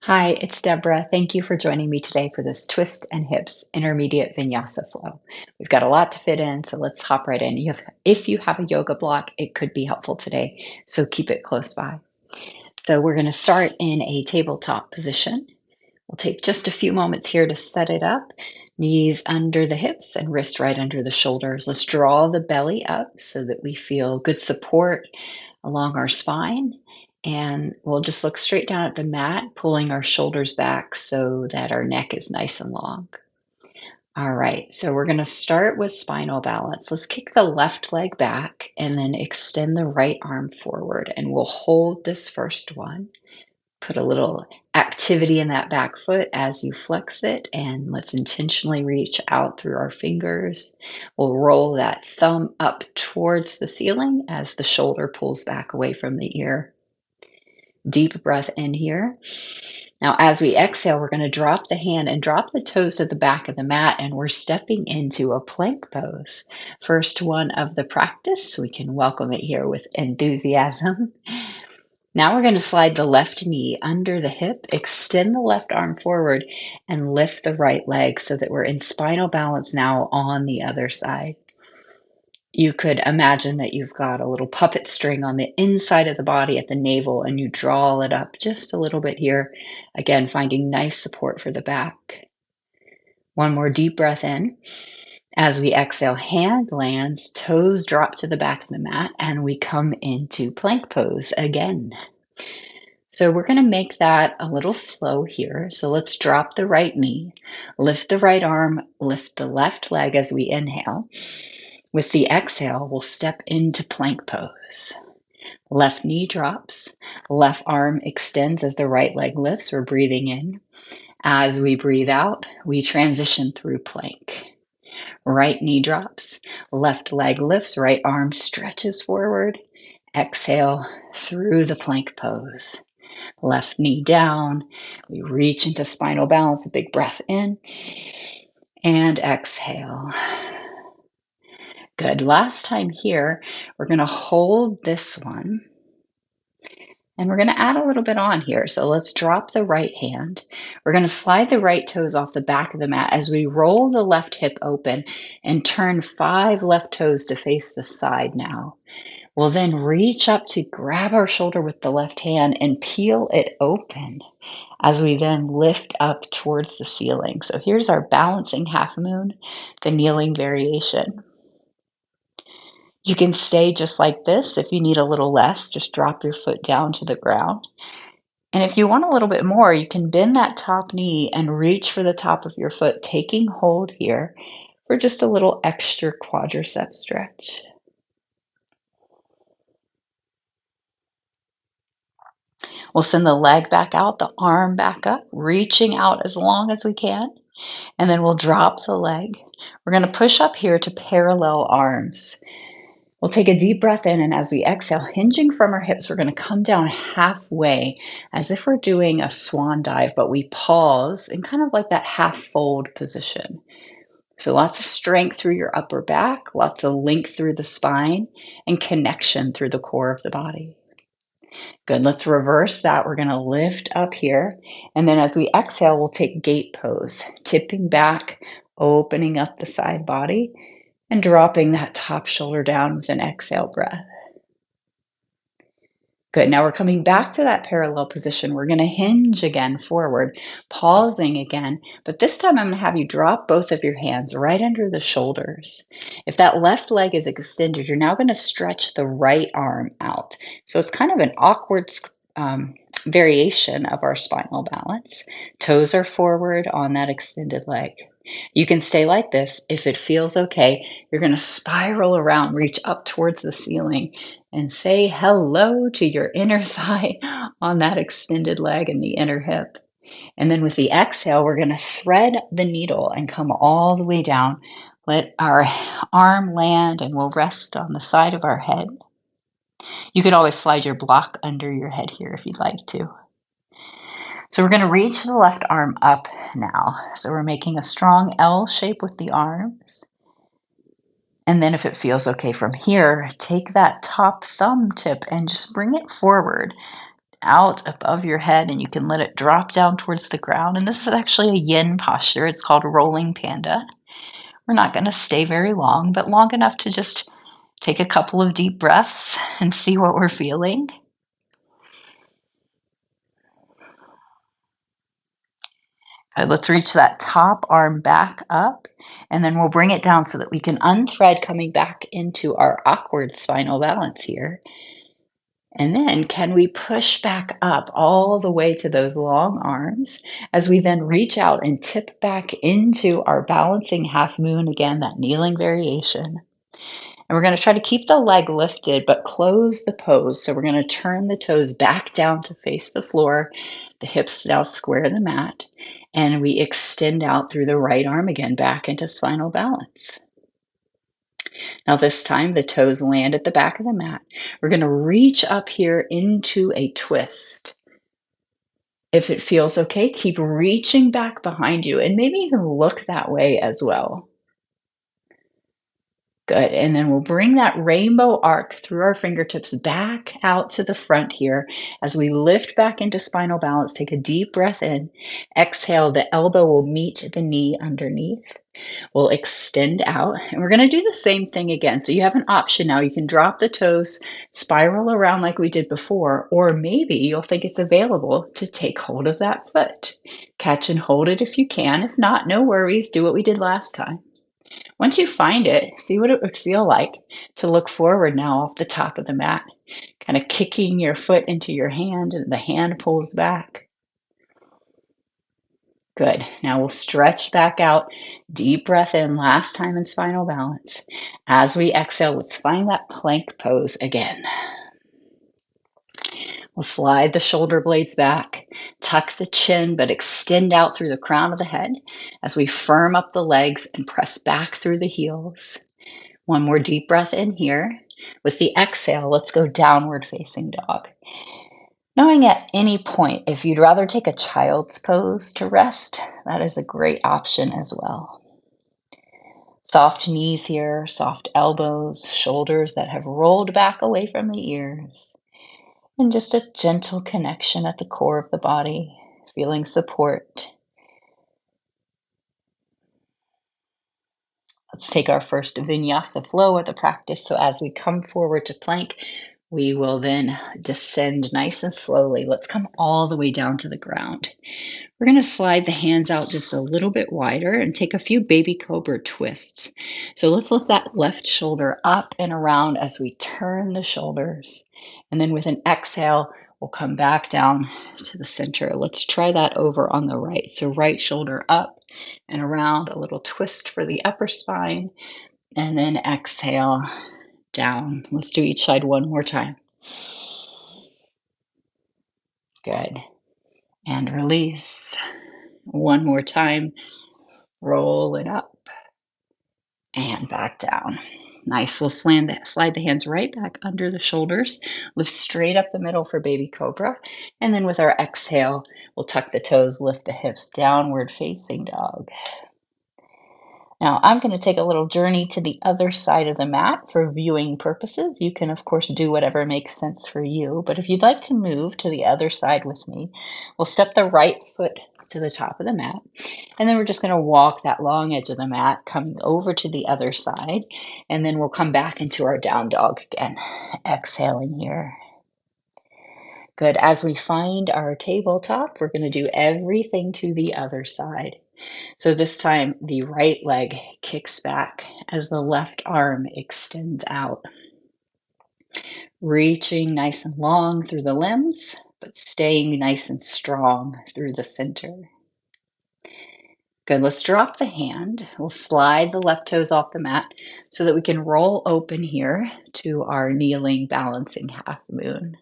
Hi, it's Deborah. Thank you for joining me today for this twist and hips intermediate vinyasa flow. We've got a lot to fit in, so let's hop right in. If you have a yoga block, it could be helpful today, so keep it close by. So we're going to start in a tabletop position. We'll take just a few moments here to set it up. Knees under the hips and wrist right under the shoulders. Let's draw the belly up so that we feel good support along our spine. And we'll just look straight down at the mat, pulling our shoulders back so that our neck is nice and long. All right, so we're going to start with spinal balance. Let's kick the left leg back and then extend the right arm forward. And we'll hold this first one. Put a little activity in that back foot as you flex it, and let's intentionally reach out through our fingers. We'll roll that thumb up towards the ceiling as the shoulder pulls back away from the ear. Deep breath in here. Now, as we exhale, we're going to drop the hand and drop the toes to the back of the mat, and we're stepping into a plank pose. First one of the practice. We can welcome it here with enthusiasm. Now we're going to slide the left knee under the hip, extend the left arm forward, and lift the right leg so that we're in spinal balance now on the other side. You could imagine that you've got a little puppet string on the inside of the body at the navel, and you draw it up just a little bit here. Again, finding nice support for the back. One more deep breath in. As we exhale, hand lands, toes drop to the back of the mat, and we come into plank pose again. So we're going to make that a little flow here. So let's drop the right knee, lift the right arm, lift the left leg as we inhale. With the exhale, we'll step into plank pose. Left knee drops, left arm extends as the right leg lifts. We're breathing in. As we breathe out, we transition through plank. Right knee drops, left leg lifts, right arm stretches forward. Exhale through the plank pose. Left knee down. We reach into spinal balance, a big breath in and exhale. Good. Last time here, we're going to hold this one and we're going to add a little bit on here. So let's drop the right hand. We're going to slide the right toes off the back of the mat as we roll the left hip open and turn 5 left toes to face the side now. We'll then reach up to grab our shoulder with the left hand and peel it open as we then lift up towards the ceiling. So here's our balancing half moon, the kneeling variation. You can stay just like this. If you need a little less, just drop your foot down to the ground. And if you want a little bit more, you can bend that top knee and reach for the top of your foot, taking hold here for just a little extra quadricep stretch. We'll send the leg back out, the arm back up, reaching out as long as we can. And then we'll drop the leg. We're going to push up here to parallel arms. We'll take a deep breath in, and as we exhale, hinging from our hips, we're going to come down halfway as if we're doing a swan dive, but we pause in kind of like that half fold position. So lots of strength through your upper back, lots of link through the spine, and connection through the core of the body. Good. Let's reverse that. We're going to lift up here. And then as we exhale, we'll take gate pose, tipping back, opening up the side body, and dropping that top shoulder down with an exhale breath. Good. Now we're coming back to that parallel position. We're going to hinge again forward, pausing again. But this time I'm going to have you drop both of your hands right under the shoulders. If that left leg is extended, you're now going to stretch the right arm out. So it's kind of an awkward variation of our spinal balance. Toes are forward on that extended leg. You can stay like this. If it feels okay, you're going to spiral around, reach up towards the ceiling, and say hello to your inner thigh on that extended leg and the inner hip. And then with the exhale, we're going to thread the needle and come all the way down. Let our arm land and we'll rest on the side of our head. You could always slide your block under your head here if you'd like to. So we're going to reach the left arm up now. So we're making a strong L shape with the arms. And then if it feels okay from here, take that top thumb tip and just bring it forward. out above your head, and you can let it drop down towards the ground. And this is actually a yin posture. It's called rolling panda. We're not going to stay very long, but long enough to just take a couple of deep breaths and see what we're feeling. Good. Let's reach that top arm back up, and then we'll bring it down so that we can unthread coming back into our awkward spinal balance here. And then can we push back up all the way to those long arms as we then reach out and tip back into our balancing half moon again, that kneeling variation. And we're going to try to keep the leg lifted, but close the pose. So we're going to turn the toes back down to face the floor. The hips now square the mat. And we extend out through the right arm again, back into spinal balance. Now this time the toes land at the back of the mat. We're going to reach up here into a twist. If it feels okay, keep reaching back behind you and maybe even look that way as well. Good. And then we'll bring that rainbow arc through our fingertips back out to the front here as we lift back into spinal balance. Take a deep breath in. Exhale, the elbow will meet the knee underneath. We'll extend out, and we're going to do the same thing again. So you have an option now. You can drop the toes, spiral around like we did before, or maybe you'll think it's available to take hold of that foot. Catch and hold it if you can. If not, no worries. Do what we did last time. Once you find it, see what it would feel like to look forward now off the top of the mat, kind of kicking your foot into your hand, and the hand pulls back. Good. Now we'll stretch back out. Deep breath in, last time in spinal balance. As we exhale, let's find that plank pose again. We'll slide the shoulder blades back, tuck the chin, but extend out through the crown of the head as we firm up the legs and press back through the heels. One more deep breath in here. With the exhale, let's go downward facing dog. Knowing at any point, if you'd rather take a child's pose to rest, that is a great option as well. Soft knees here, soft elbows, shoulders that have rolled back away from the ears, and just a gentle connection at the core of the body, feeling support. Let's take our first Vinyasa flow of the practice. So as we come forward to plank, we will then descend nice and slowly. Let's come all the way down to the ground. We're going to slide the hands out just a little bit wider and take a few baby cobra twists. So let's lift that left shoulder up and around as we turn the shoulders. And then with an exhale, we'll come back down to the center. Let's try that over on the right. So right shoulder up and around, a little twist for the upper spine, and then exhale down. Let's do each side one more time. Good. And release. One more time. Roll it up and back down. Nice. We'll slide the hands right back under the shoulders. Lift straight up the middle for baby cobra. And then with our exhale, we'll tuck the toes, lift the hips, downward facing dog. Now I'm going to take a little journey to the other side of the mat for viewing purposes. You can, of course, do whatever makes sense for you. But if you'd like to move to the other side with me, we'll step the right foot to the top of the mat. And then we're just going to walk that long edge of the mat, coming over to the other side. And then we'll come back into our down dog again. Exhaling here. Good. As we find our tabletop, we're going to do everything to the other side. So this time, the right leg kicks back as the left arm extends out. Reaching nice and long through the limbs, but staying nice and strong through the center. Good, let's drop the hand. We'll slide the left toes off the mat so that we can roll open here to our kneeling balancing half moon.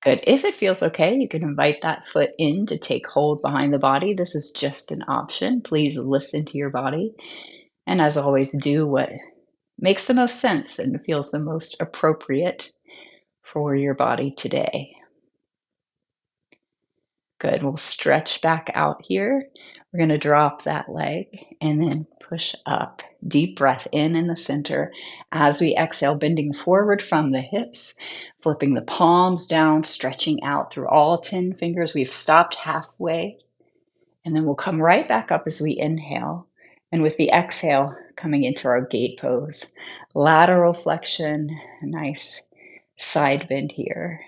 Good. If it feels okay, you can invite that foot in to take hold behind the body. This is just an option. Please listen to your body. And as always, do what makes the most sense and feels the most appropriate for your body today. Good. We'll stretch back out here. We're going to drop that leg and then push up. Deep breath in the center. As we exhale, bending forward from the hips, flipping the palms down, stretching out through all 10 fingers. We've stopped halfway. And then we'll come right back up as we inhale. And with the exhale, coming into our gate pose. Lateral flexion, a nice side bend here.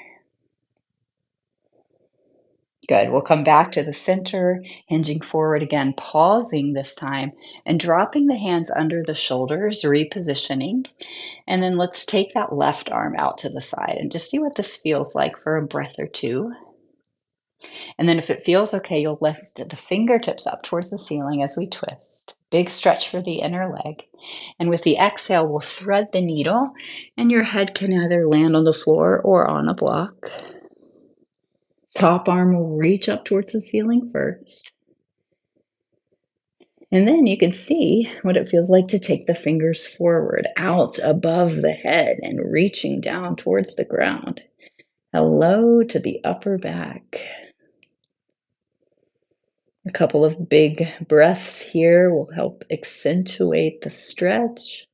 Good. We'll come back to the center, hinging forward again, pausing this time, and dropping the hands under the shoulders, repositioning. And then let's take that left arm out to the side and just see what this feels like for a breath or two. And then if it feels okay, you'll lift the fingertips up towards the ceiling as we twist. Big stretch for the inner leg. And with the exhale, we'll thread the needle, and your head can either land on the floor or on a block. Top arm will reach up towards the ceiling first. And then you can see what it feels like to take the fingers forward, out above the head, and reaching down towards the ground. Hello to the upper back. A couple of big breaths here will help accentuate the stretch.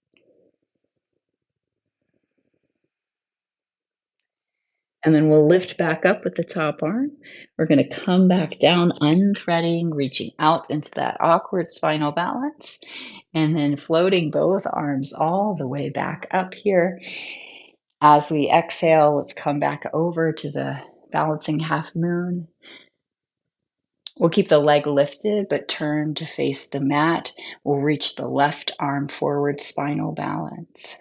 And then we'll lift back up with the top arm. We're going to come back down, unthreading, reaching out into that awkward spinal balance, and then floating both arms all the way back up here. As we exhale, let's come back over to the balancing half moon. We'll keep the leg lifted, but turn to face the mat. We'll reach the left arm forward, spinal balance.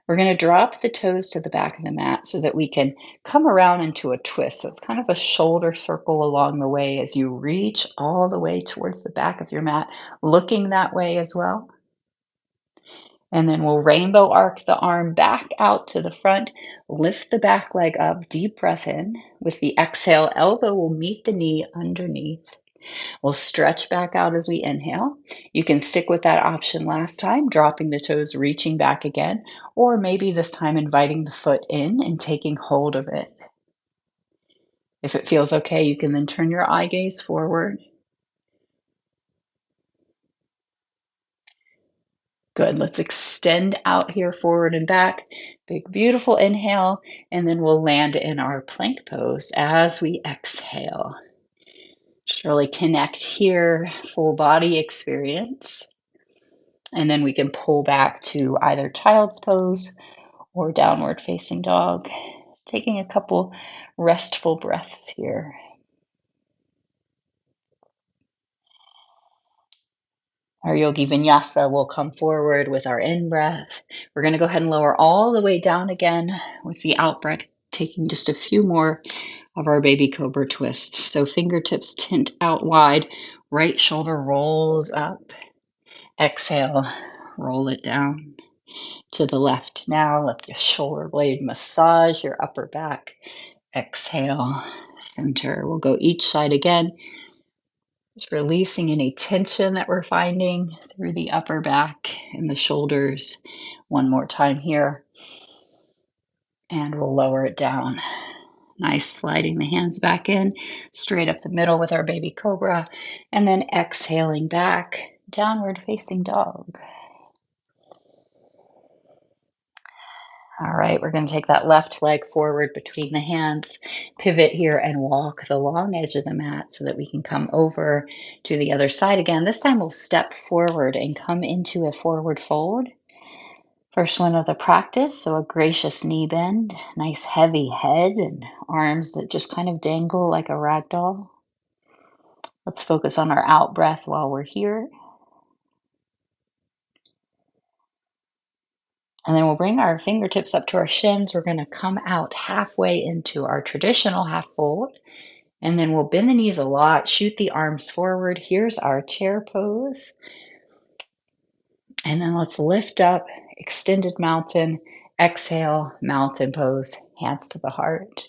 We're going to drop the toes to the back of the mat so that we can come around into a twist. So it's kind of a shoulder circle along the way as you reach all the way towards the back of your mat, looking that way as well. And then we'll rainbow arc the arm back out to the front, lift the back leg up, deep breath in. With the exhale, elbow will meet the knee underneath. We'll stretch back out as we inhale. You can stick with that option last time, dropping the toes, reaching back again, or maybe this time inviting the foot in and taking hold of it. If it feels okay, you can then turn your eye gaze forward. Good. Let's extend out here, forward and back. Big, beautiful inhale, and then we'll land in our plank pose as we exhale. Just really connect here, full body experience. And then we can pull back to either child's pose or downward facing dog, taking a couple restful breaths here. Our Yogi Vinyasa will come forward with our in-breath. We're going to go ahead and lower all the way down again with the out-breath, taking just a few more of our baby cobra twists. So fingertips tint out wide, right shoulder rolls up. Exhale, roll it down to the left. Now let the shoulder blade massage your upper back. Exhale, center. We'll go each side again. Just releasing any tension that we're finding through the upper back and the shoulders. One more time here. And we'll lower it down. Nice, sliding the hands back in, straight up the middle with our baby cobra. And then exhaling back, downward facing dog. All right, we're going to take that left leg forward between the hands, pivot here and walk the long edge of the mat so that we can come over to the other side again. This time we'll step forward and come into a forward fold. First one of the practice, so a gracious knee bend, nice heavy head and arms that just kind of dangle like a rag doll. Let's focus on our out breath while we're here. And then we'll bring our fingertips up to our shins. We're going to come out halfway into our traditional half fold. And then we'll bend the knees a lot, shoot the arms forward. Here's our chair pose. And then let's lift up, extended mountain, exhale, mountain pose, hands to the heart.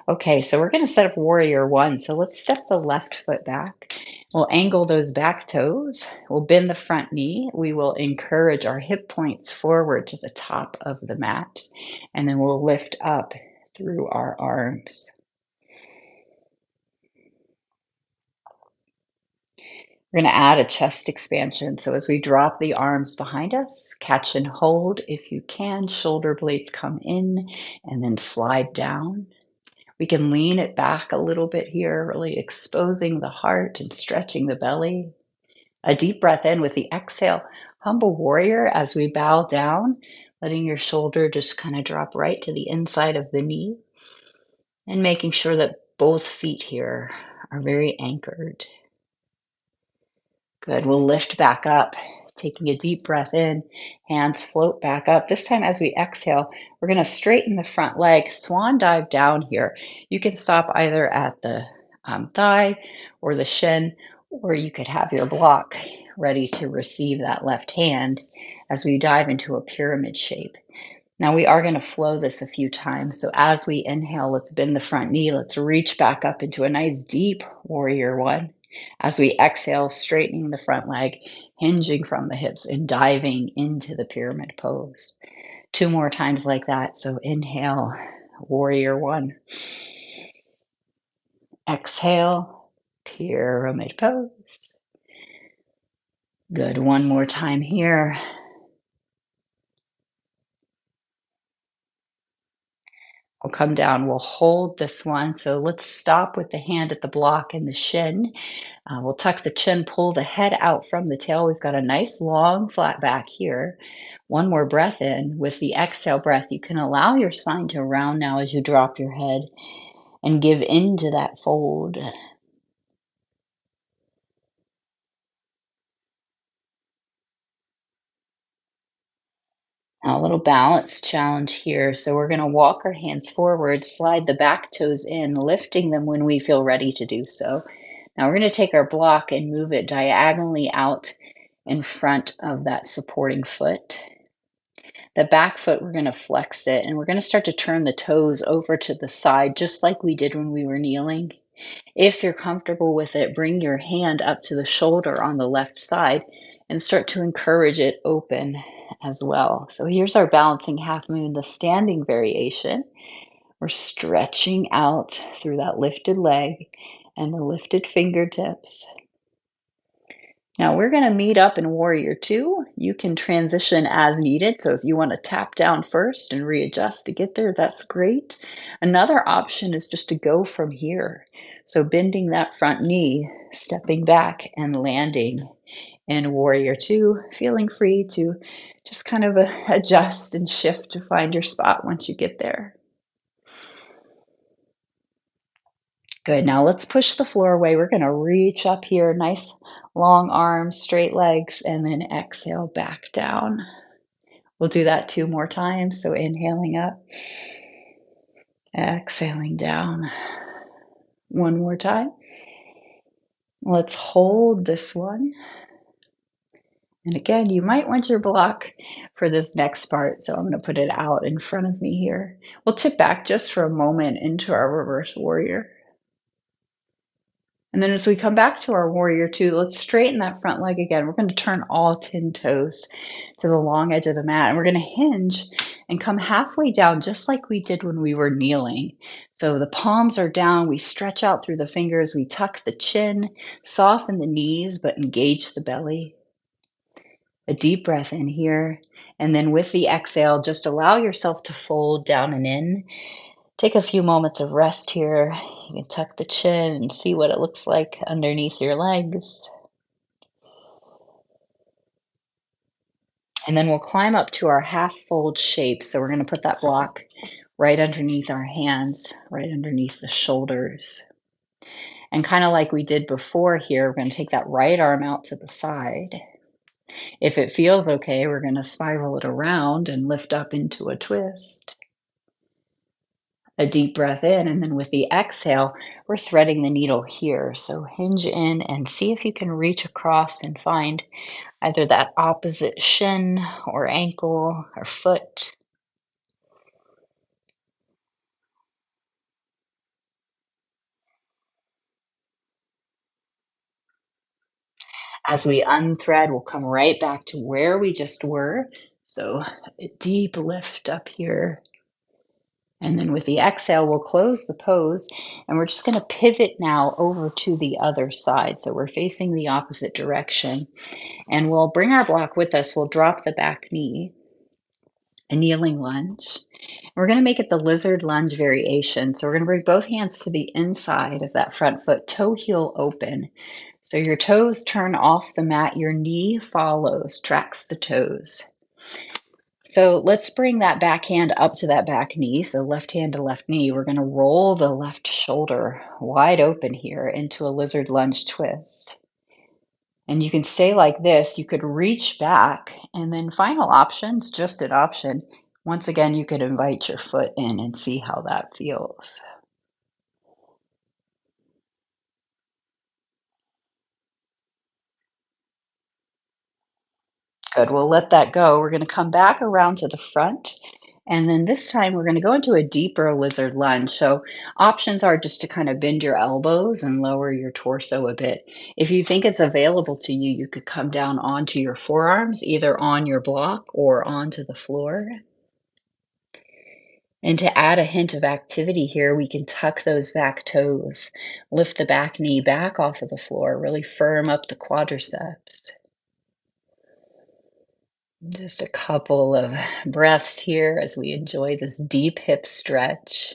Okay, so we're going to set up warrior one. So let's step the left foot back. We'll angle those back toes. We'll bend the front knee. We will encourage our hip points forward to the top of the mat. And then we'll lift up through our arms. We're going to add a chest expansion. So as we drop the arms behind us, catch and hold if you can. Shoulder blades come in and then slide down. We can lean it back a little bit here, really exposing the heart and stretching the belly. A deep breath in with the exhale. Humble warrior as we bow down, letting your shoulder just kind of drop right to the inside of the knee and making sure that both feet here are very anchored. Good. We'll lift back up, taking a deep breath in. Hands float back up. This time, as we exhale, we're going to straighten the front leg, swan dive down here. You can stop either at the thigh or the shin, or you could have your block ready to receive that left hand as we dive into a pyramid shape. Now we are going to flow this a few times. So as we inhale, let's bend the front knee. Let's reach back up into a nice deep warrior one. As we exhale, straightening the front leg, hinging from the hips and diving into the pyramid pose. Two more times like that. So inhale, warrior one. Exhale, pyramid pose. Good. One more time here. We'll come down. We'll hold this one. So let's stop with the hand at the block and the shin. We'll tuck the chin, pull the head out from the tail. We've got a nice long flat back here. One more breath in. With the exhale breath, you can allow your spine to round now as you drop your head and give into that fold. Now, a little balance challenge here. So we're going to walk our hands forward, slide the back toes in, lifting them when we feel ready to do so. Now we're going to take our block and move it diagonally out in front of that supporting foot. The back foot, we're going to flex it and we're going to start to turn the toes over to the side, just like we did when we were kneeling. If you're comfortable with it, bring your hand up to the shoulder on the left side and start to encourage it open as well. So here's our balancing half moon, the standing variation. We're stretching out through that lifted leg and the lifted fingertips. Now we're going to meet up in warrior two. You can transition as needed. So if you want to tap down first and readjust to get there, that's great. Another option is just to go from here. So bending that front knee, stepping back and landing in warrior two, feeling free to just kind of adjust and shift to find your spot once you get there. Good. Now let's push the floor away. We're going to reach up here, nice long arms, straight legs, and then exhale back down. We'll do that two more times. So inhaling up, exhaling down. One more time. Let's hold this one. And again, you might want your block for this next part. So I'm going to put it out in front of me here. We'll tip back just for a moment into our reverse warrior. And then as we come back to our warrior two, let's straighten that front leg again. We're going to turn all 10 toes to the long edge of the mat. And we're going to hinge and come halfway down just like we did when we were kneeling. So the palms are down. We stretch out through the fingers. We tuck the chin, soften the knees, but engage the belly. A deep breath in here. And then with the exhale, just allow yourself to fold down and in. Take a few moments of rest here. You can tuck the chin and see what it looks like underneath your legs. And then we'll climb up to our half fold shape. So we're going to put that block right underneath our hands, right underneath the shoulders. And kind of like we did before here, we're going to take that right arm out to the side. If it feels okay, we're going to spiral it around and lift up into a twist. A deep breath in, and then with the exhale, we're threading the needle here. So hinge in and see if you can reach across and find either that opposite shin or ankle or foot. As we unthread, we'll come right back to where we just were. So a deep lift up here. And then with the exhale, we'll close the pose and we're just going to pivot now over to the other side. So we're facing the opposite direction and we'll bring our block with us. We'll drop the back knee, a kneeling lunge. We're going to make it the lizard lunge variation. So we're going to bring both hands to the inside of that front foot, toe heel open. So your toes turn off the mat, your knee follows, tracks the toes. So let's bring that back hand up to that back knee. So left hand to left knee. We're going to roll the left shoulder wide open here into a lizard lunge twist. And you can stay like this. You could reach back and then final options, just an option. Once again, you could invite your foot in and see how that feels. Good. We'll let that go. We're going to come back around to the front. And then this time we're going to go into a deeper lizard lunge. So options are just to kind of bend your elbows and lower your torso a bit. If you think it's available to you, you could come down onto your forearms, either on your block or onto the floor. And to add a hint of activity here, we can tuck those back toes, lift the back knee back off of the floor, really firm up the quadriceps. Just a couple of breaths here as we enjoy this deep hip stretch.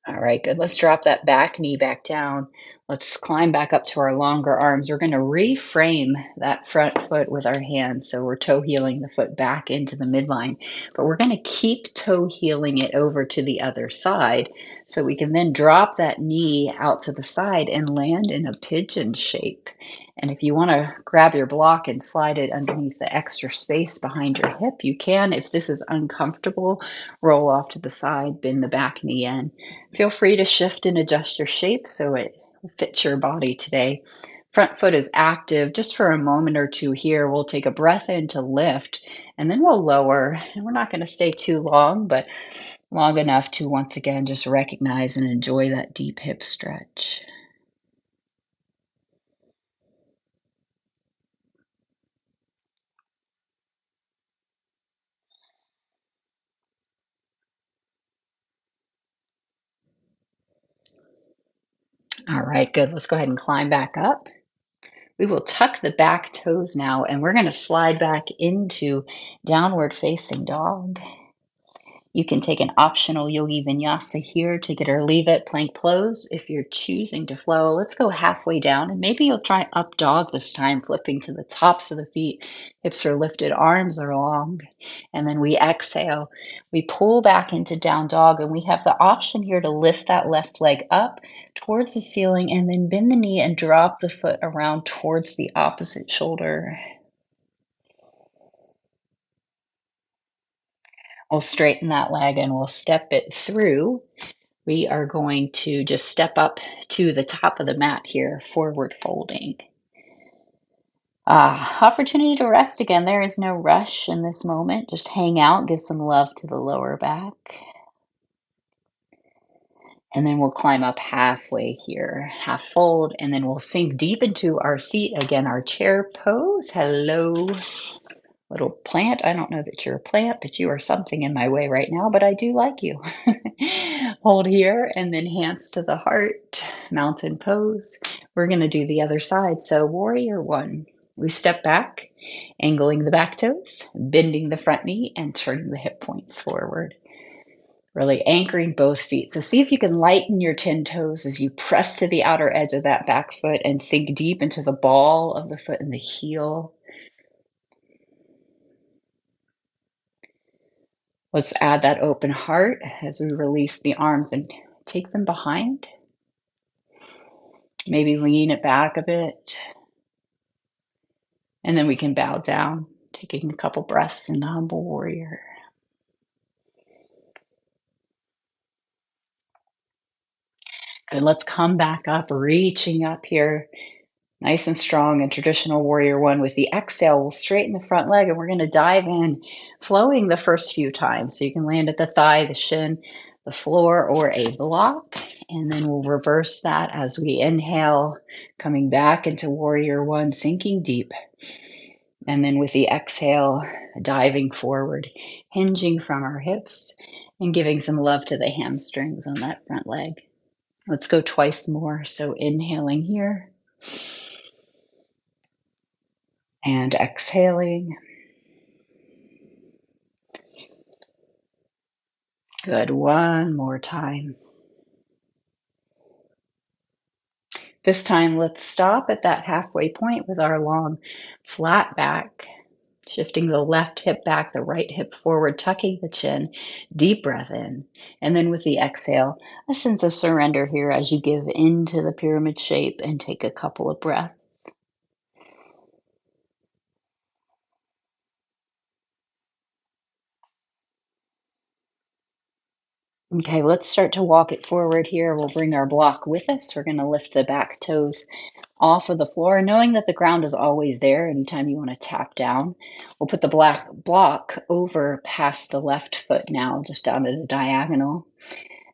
All right, good. Let's drop that back knee back down. Let's climb back up to our longer arms. We're going to reframe that front foot with our hands. So we're toe heeling the foot back into the midline, but we're going to keep toe heeling it over to the other side so we can then drop that knee out to the side and land in a pigeon shape. And if you want to grab your block and slide it underneath the extra space behind your hip, you can. If this is uncomfortable, roll off to the side, bend the back knee in. Feel free to shift and adjust your shape so it fits your body today. Front foot is active just for a moment or two here. We'll take a breath in to lift and then we'll lower. And we're not going to stay too long, but long enough to once again just recognize and enjoy that deep hip stretch. All right, good. Let's go ahead and climb back up. We will tuck the back toes now, and we're going to slide back into downward facing dog. You can take an optional yogi vinyasa here, take it or leave it, plank pose. If you're choosing to flow, let's go halfway down and maybe you'll try up dog this time, flipping to the tops of the feet. Hips are lifted, arms are long. And then we exhale. We pull back into down dog and we have the option here to lift that left leg up towards the ceiling and then bend the knee and drop the foot around towards the opposite shoulder. We'll straighten that leg and we'll step it through. We are going to just step up to the top of the mat here, forward folding. Opportunity to rest again. There is no rush in this moment. Just hang out, give some love to the lower back. And then we'll climb up halfway here, half fold, and then we'll sink deep into our seat. Again, our chair pose. Hello, little plant. I don't know that you're a plant, but you are something in my way right now, but I do like you. Hold here and then hands to the heart, mountain pose. We're going to do the other side. So warrior one, we step back, angling the back toes, bending the front knee and turning the hip points forward. Really anchoring both feet. So see if you can lighten your 10 toes as you press to the outer edge of that back foot and sink deep into the ball of the foot and the heel. Let's add that open heart as we release the arms and take them behind. Maybe lean it back a bit. And then we can bow down, taking a couple breaths in the humble warrior. Good, let's come back up, reaching up here, nice and strong in traditional warrior one. With the exhale, we'll straighten the front leg and we're going to dive in, flowing the first few times. So you can land at the thigh, the shin, the floor, or a block. And then we'll reverse that as we inhale, coming back into warrior one, sinking deep. And then with the exhale, diving forward, hinging from our hips and giving some love to the hamstrings on that front leg. Let's go twice more. So inhaling here and exhaling. Good. One more time. This time, let's stop at that halfway point with our long flat back, shifting the left hip back, the right hip forward, tucking the chin, deep breath in. And then with the exhale, a sense of surrender here as you give into the pyramid shape and take a couple of breaths. Okay, let's start to walk it forward here. We'll bring our block with us. We're going to lift the back toes off of the floor, knowing that the ground is always there anytime you want to tap down. We'll put the black block over past the left foot now, just down at a diagonal.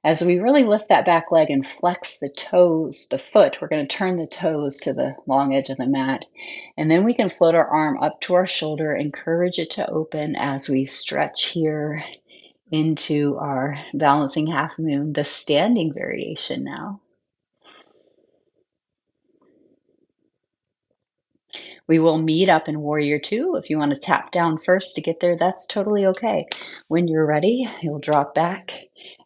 As we really lift that back leg and flex the toes, the foot, we're going to turn the toes to the long edge of the mat. And then we can float our arm up to our shoulder, encourage it to open as we stretch here into our balancing half moon, the standing variation now. We will meet up in warrior two. If you want to tap down first to get there, that's totally okay. When you're ready, you'll drop back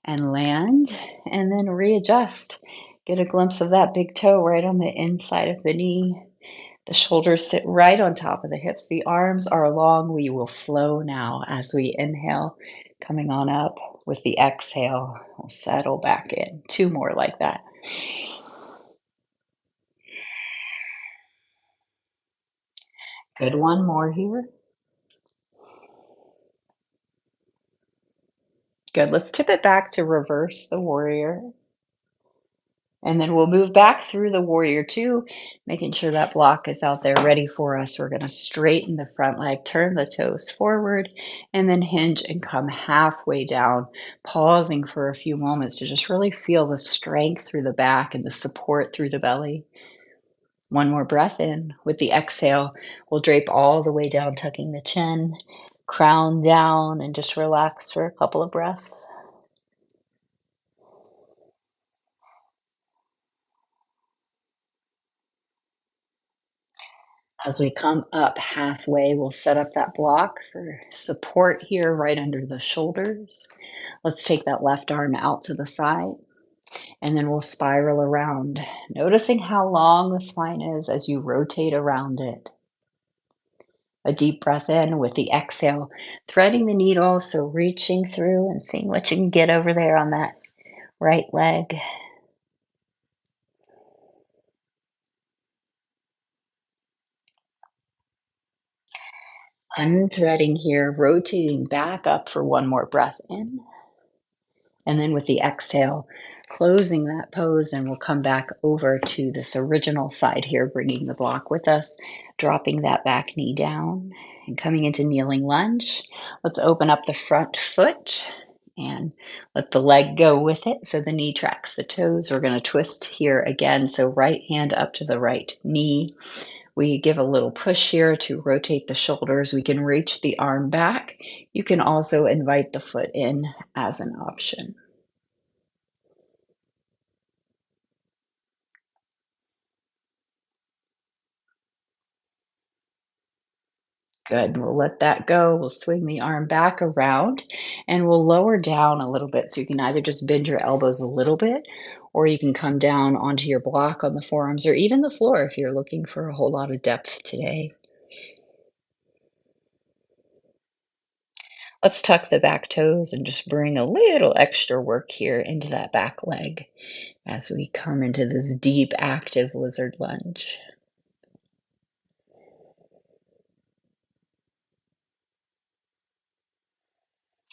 and land and then readjust. Get a glimpse of that big toe right on the inside of the knee. The shoulders sit right on top of the hips. The arms are long. We will flow now as we inhale, coming on up. With the exhale, we'll settle back in. Two more like that. Good. One more here. Good. Let's tip it back to reverse the warrior. And then we'll move back through the warrior two, making sure that block is out there ready for us. We're going to straighten the front leg, turn the toes forward, and then hinge and come halfway down, pausing for a few moments to just really feel the strength through the back and the support through the belly. One more breath in. With the exhale, we'll drape all the way down, tucking the chin, crown down, and just relax for a couple of breaths. As we come up halfway, we'll set up that block for support here right under the shoulders. Let's take that left arm out to the side, and then we'll spiral around, noticing how long the spine is as you rotate around it. A deep breath in with the exhale, threading the needle, so reaching through and seeing what you can get over there on that right leg. Unthreading here, rotating back up for one more breath in. And then with the exhale, closing that pose, and we'll come back over to this original side here, bringing the block with us, dropping that back knee down and coming into kneeling lunge. Let's open up the front foot and let the leg go with it so the knee tracks the toes. We're going to twist here again. So right hand up to the right knee. We give a little push here to rotate the shoulders. We can reach the arm back. You can also invite the foot in as an option. Good. We'll let that go. We'll swing the arm back around and we'll lower down a little bit. So you can either just bend your elbows a little bit or you can come down onto your block on the forearms or even the floor if you're looking for a whole lot of depth today. Let's tuck the back toes and just bring a little extra work here into that back leg as we come into this deep, active lizard lunge.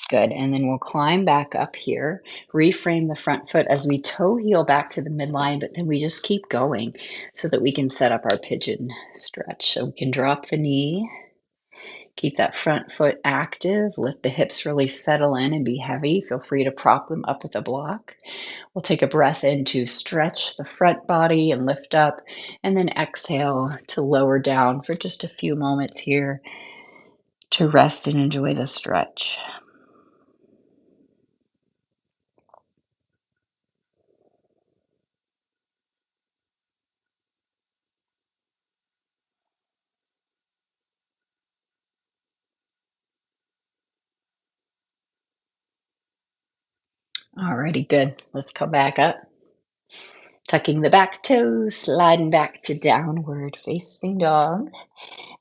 Good. And then we'll climb back up here, reframe the front foot as we toe heel back to the midline, but then we just keep going so that we can set up our pigeon stretch. So we can drop the knee, Keep that front foot active. Let the hips really settle in and be heavy. Feel free to prop them up with a block. We'll take a breath in to stretch the front body and lift up, and then exhale to lower down for just a few moments here to rest and enjoy the stretch. Alrighty, good. Let's come back up. Tucking the back toes, sliding back to downward facing dog,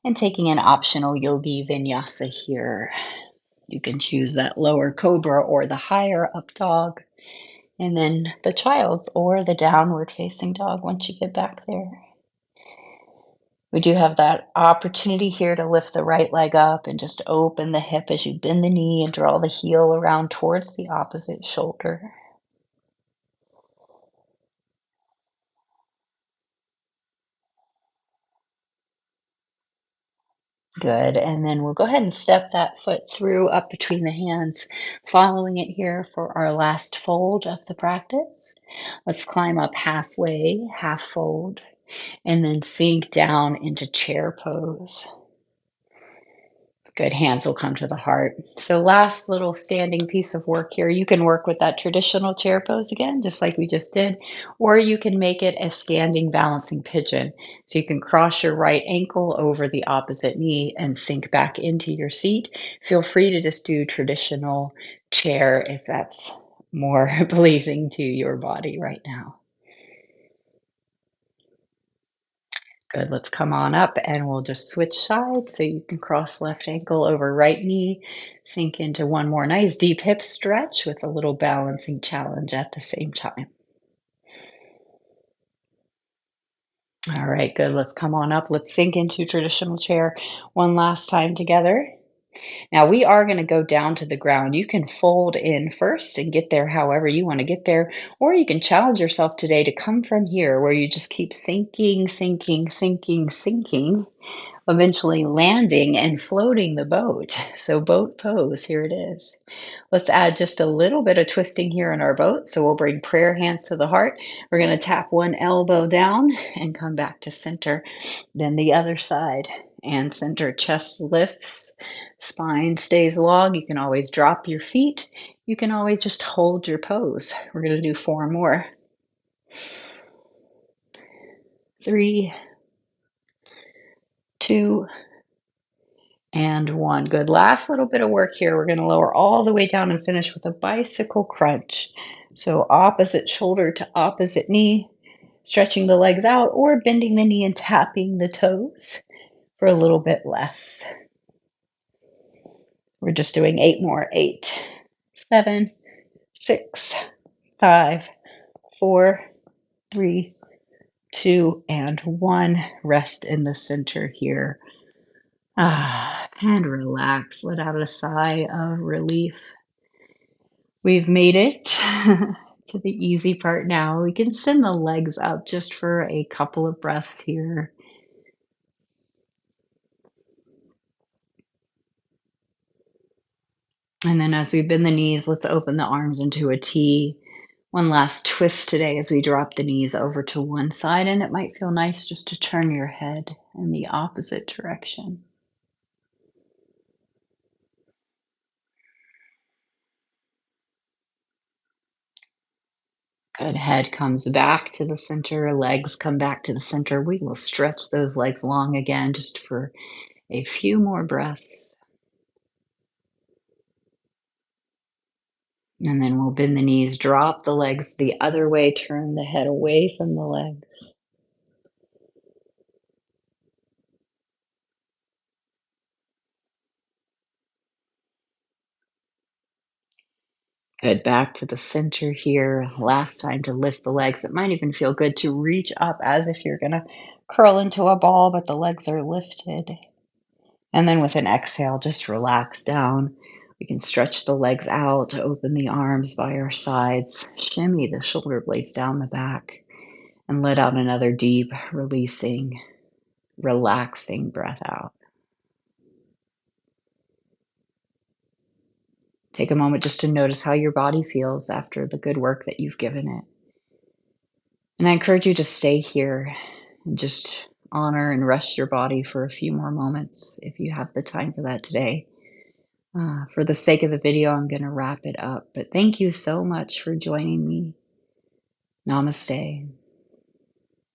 and taking an optional yogi vinyasa here. You can choose that lower cobra or the higher up dog, and then the child's or the downward facing dog once you get back there. We do have that opportunity here to lift the right leg up and just open the hip as you bend the knee and draw the heel around towards the opposite shoulder. Good. And then we'll go ahead and step that foot through up between the hands, following it here for our last fold of the practice. Let's climb up halfway, half fold, and then sink down into chair pose. Good. Hands will come to the heart. So last little standing piece of work here. You can work with that traditional chair pose again, just like we just did, or you can make it a standing balancing pigeon. So you can cross your right ankle over the opposite knee and sink back into your seat. Feel free to just do traditional chair if that's more pleasing to your body right now. Good. Let's come on up and we'll just switch sides so you can cross left ankle over right knee, sink into one more nice deep hip stretch with a little balancing challenge at the same time. All right, good. Let's come on up. Let's sink into traditional chair one last time together. Now we are going to go down to the ground. You can fold in first and get there however you want to get there, or you can challenge yourself today to come from here where you just keep sinking, sinking, sinking, sinking, eventually landing and floating the boat. So boat pose, here it is. Let's add just a little bit of twisting here in our boat. So we'll bring prayer hands to the heart. We're going to tap one elbow down and come back to center. Then the other side and center. Chest lifts, spine stays long. You can always drop your feet. You can always just hold your pose. We're going to do 4 more. 3, 2, and 1. Good. Last little bit of work here. We're going to lower all the way down and finish with a bicycle crunch. So opposite shoulder to opposite knee, stretching the legs out or bending the knee and tapping the toes for a little bit less. We're just doing 8 more. 8, 7, 6, 5, 4, 3, 2, and 1. Rest in the center here. And relax. Let out a sigh of relief. We've made it to the easy part now. We can send the legs up just for a couple of breaths here. And then as we bend the knees, let's open the arms into a T. One last twist today as we drop the knees over to one side, and it might feel nice just to turn your head in the opposite direction. Good. Head comes back to the center, legs come back to the center. We will stretch those legs long again just for a few more breaths. And then we'll bend the knees, drop the legs the other way, turn the head away from the legs. Good. Back to the center here. Last time to lift the legs. It might even feel good to reach up as if you're going to curl into a ball, but the legs are lifted. And then with an exhale, just relax down. We can stretch the legs out, open the arms by our sides, shimmy the shoulder blades down the back, and let out another deep, releasing, relaxing breath out. Take a moment just to notice how your body feels after the good work that you've given it. And I encourage you to stay here and just honor and rest your body for a few more moments if you have the time for that today. For the sake of the video, I'm going to wrap it up. But thank you so much for joining me. Namaste.